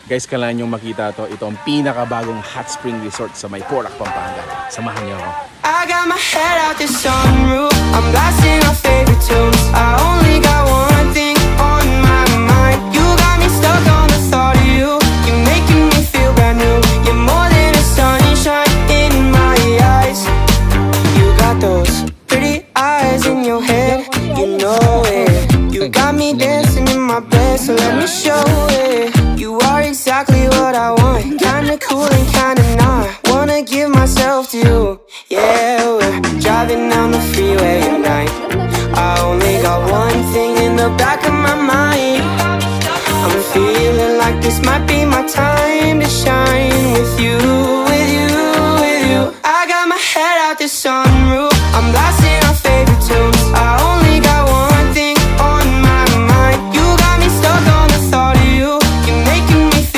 Guys, kailangan nyo makita to. Ito ang pinakabagong hot spring resort sa may Porac, Pampanga. Samahan nyo ako. I got my head out the sunroof. I'm blasting our favorite tunes. I only got one thing on my mind. You got me stuck on the thought of you. You're making me feel brand new. You're more than a sunshine in my eyes. You got those pretty eyes in your head. You know it. You got me dancing in my bed, so let me show it. You are exactly what I want. Kinda cool and